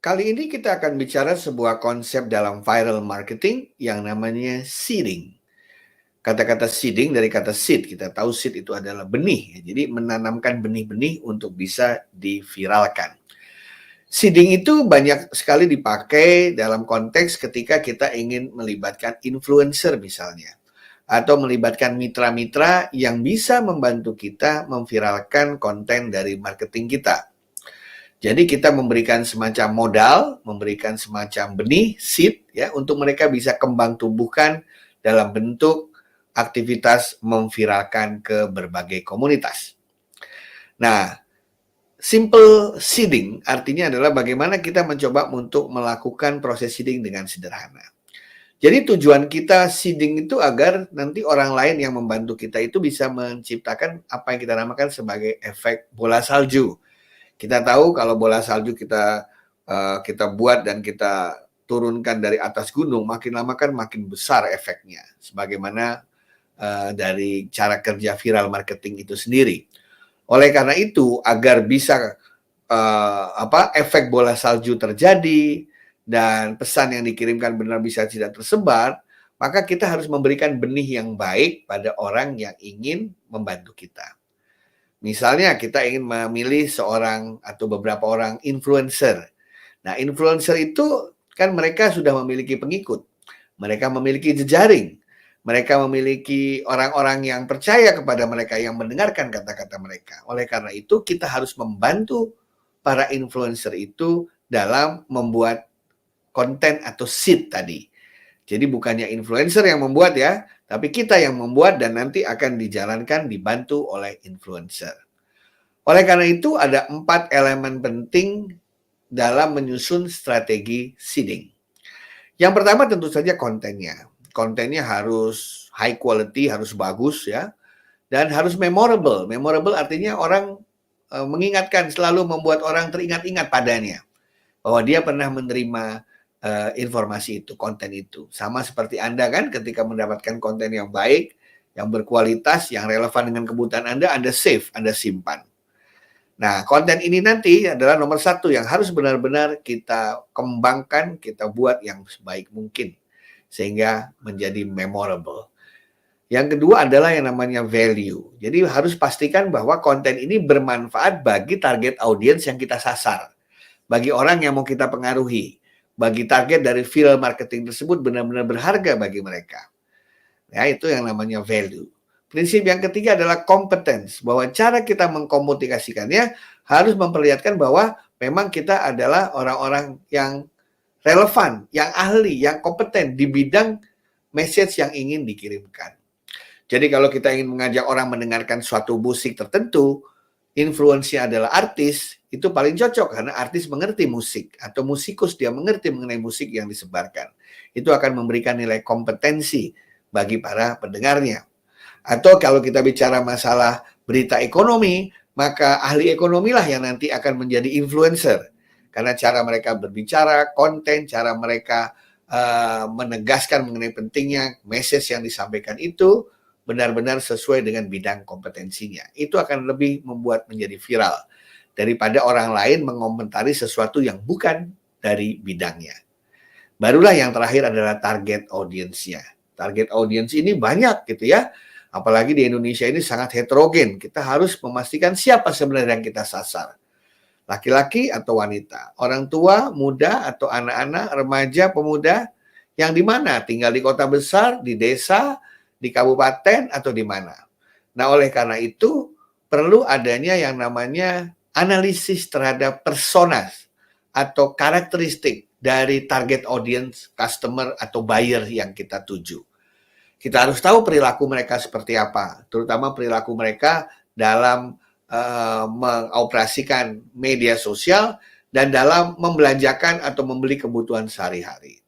Kali ini kita akan bicara sebuah konsep dalam viral marketing yang namanya seeding. Kata-kata seeding dari kata seed, kita tahu seed itu adalah benih, jadi menanamkan benih-benih untuk bisa diviralkan. Seeding itu banyak sekali dipakai dalam konteks ketika kita ingin melibatkan influencer misalnya, atau melibatkan mitra-mitra yang bisa membantu kita memviralkan konten dari marketing kita. Jadi kita memberikan semacam modal, memberikan semacam benih, seed, ya, untuk mereka bisa kembang tumbuhkan dalam bentuk aktivitas memviralkan ke berbagai komunitas. Nah, simple seeding artinya adalah bagaimana kita mencoba untuk melakukan proses seeding dengan sederhana. Jadi tujuan kita seeding itu agar nanti orang lain yang membantu kita itu bisa menciptakan apa yang kita namakan sebagai efek bola salju. Kita tahu kalau bola salju kita buat dan kita turunkan dari atas gunung, makin lama kan makin besar efeknya. Sebagaimana dari cara kerja viral marketing itu sendiri. Oleh karena itu, agar bisa efek bola salju terjadi dan pesan yang dikirimkan benar bisa tidak tersebar, maka kita harus memberikan benih yang baik pada orang yang ingin membantu kita. Misalnya kita ingin memilih seorang atau beberapa orang influencer. Nah, influencer itu kan mereka sudah memiliki pengikut. Mereka memiliki jejaring. Mereka memiliki orang-orang yang percaya kepada mereka, yang mendengarkan kata-kata mereka. Oleh karena itu, kita harus membantu para influencer itu dalam membuat konten atau seed tadi. Jadi bukannya influencer yang membuat ya, tapi kita yang membuat dan nanti akan dijalankan dibantu oleh influencer. Oleh karena itu ada 4 elemen penting dalam menyusun strategi seeding. Yang pertama tentu saja kontennya. Kontennya harus high quality, harus bagus ya, dan harus memorable. Memorable artinya orang mengingatkan, selalu membuat orang teringat-ingat padanya bahwa dia pernah menerima informasi itu, konten itu. Sama seperti Anda kan ketika mendapatkan konten yang baik, yang berkualitas, yang relevan dengan kebutuhan Anda save, Anda simpan. Nah, konten ini nanti adalah nomor 1 yang harus benar-benar kita kembangkan, kita buat yang sebaik mungkin, sehingga menjadi memorable. Yang kedua adalah yang namanya value. Jadi harus pastikan bahwa konten ini bermanfaat bagi target audiens yang kita sasar, bagi orang yang mau kita pengaruhi, bagi target dari viral marketing tersebut benar-benar berharga bagi mereka. Ya, itu yang namanya value. Prinsip yang ketiga adalah competence, bahwa cara kita mengkomunikasikannya harus memperlihatkan bahwa memang kita adalah orang-orang yang relevan, yang ahli, yang kompeten di bidang message yang ingin dikirimkan. Jadi kalau kita ingin mengajak orang mendengarkan suatu musik tertentu, influence-nya adalah artis, itu paling cocok karena artis mengerti musik atau musikus dia mengerti mengenai musik yang disebarkan. Itu akan memberikan nilai kompetensi bagi para pendengarnya. Atau kalau kita bicara masalah berita ekonomi, maka ahli ekonomi lah yang nanti akan menjadi influencer. Karena cara mereka berbicara, konten, cara mereka menegaskan mengenai pentingnya message yang disampaikan itu benar-benar sesuai dengan bidang kompetensinya. Itu akan lebih membuat menjadi viral daripada orang lain mengomentari sesuatu yang bukan dari bidangnya. Barulah yang terakhir adalah target audiensnya. Target audiens ini banyak gitu ya. Apalagi di Indonesia ini sangat heterogen. Kita harus memastikan siapa sebenarnya yang kita sasar. Laki-laki atau wanita, orang tua, muda atau anak-anak, remaja, pemuda, yang di mana? Tinggal di kota besar, di desa, di kabupaten, atau di mana. Nah, oleh karena itu, perlu adanya yang namanya analisis terhadap personas atau karakteristik dari target audience, customer, atau buyer yang kita tuju. Kita harus tahu perilaku mereka seperti apa, terutama perilaku mereka dalam mengoperasikan media sosial dan dalam membelanjakan atau membeli kebutuhan sehari-hari.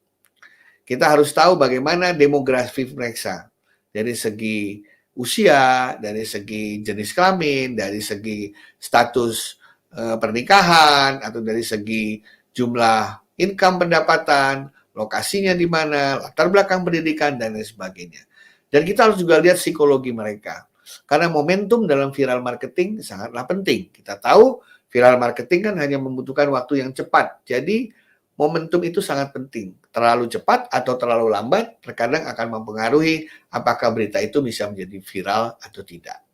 Kita harus tahu bagaimana demografi mereka dari segi usia, dari segi jenis kelamin, dari segi status pernikahan, atau dari segi jumlah income pendapatan, lokasinya di mana, latar belakang pendidikan, dan lain sebagainya. Dan kita harus juga lihat psikologi mereka. Karena momentum dalam viral marketing sangatlah penting. Kita tahu viral marketing kan hanya membutuhkan waktu yang cepat. Jadi momentum itu sangat penting. Terlalu cepat atau terlalu lambat terkadang akan mempengaruhi apakah berita itu bisa menjadi viral atau tidak.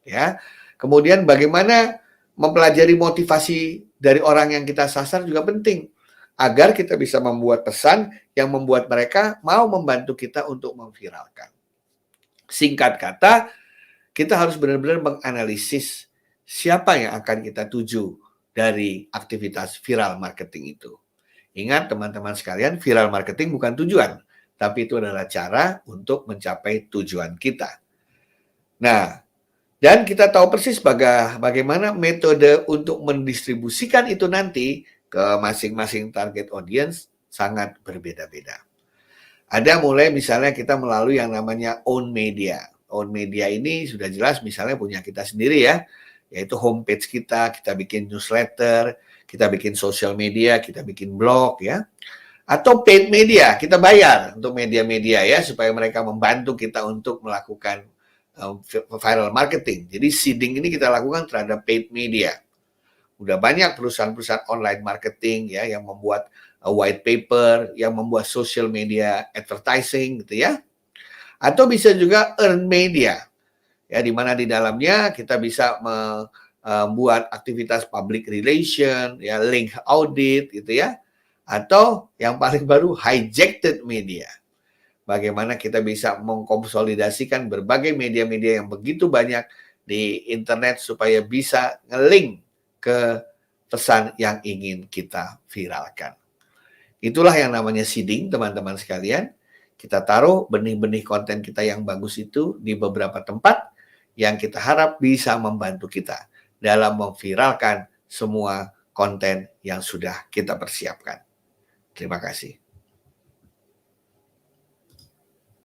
Ya. Kemudian bagaimana mempelajari motivasi dari orang yang kita sasar juga penting agar kita bisa membuat pesan yang membuat mereka mau membantu kita untuk memviralkan. Singkat kata, kita harus benar-benar menganalisis siapa yang akan kita tuju dari aktivitas viral marketing itu. Ingat teman-teman sekalian, viral marketing bukan tujuan, tapi itu adalah cara untuk mencapai tujuan kita. Nah, dan kita tahu persis bagaimana metode untuk mendistribusikan itu nanti ke masing-masing target audience sangat berbeda-beda. Ada mulai misalnya kita melalui yang namanya own media. Own media ini sudah jelas misalnya punya kita sendiri ya, yaitu homepage kita bikin newsletter, kita bikin social media, kita bikin blog ya. Atau paid media, kita bayar untuk media-media ya, supaya mereka membantu kita untuk melakukan viral marketing. Jadi seeding ini kita lakukan terhadap paid media. Udah banyak perusahaan-perusahaan online marketing ya yang membuat white paper, yang membuat social media advertising gitu ya. Atau bisa juga earn media. Ya di mana di dalamnya kita bisa membuat aktivitas public relation, ya link audit gitu ya. Atau yang paling baru hijacked media. Bagaimana kita bisa mengkonsolidasikan berbagai media-media yang begitu banyak di internet supaya bisa nge-link ke pesan yang ingin kita viralkan. Itulah yang namanya seeding, teman-teman sekalian. Kita taruh benih-benih konten kita yang bagus itu di beberapa tempat yang kita harap bisa membantu kita dalam memviralkan semua konten yang sudah kita persiapkan. Terima kasih.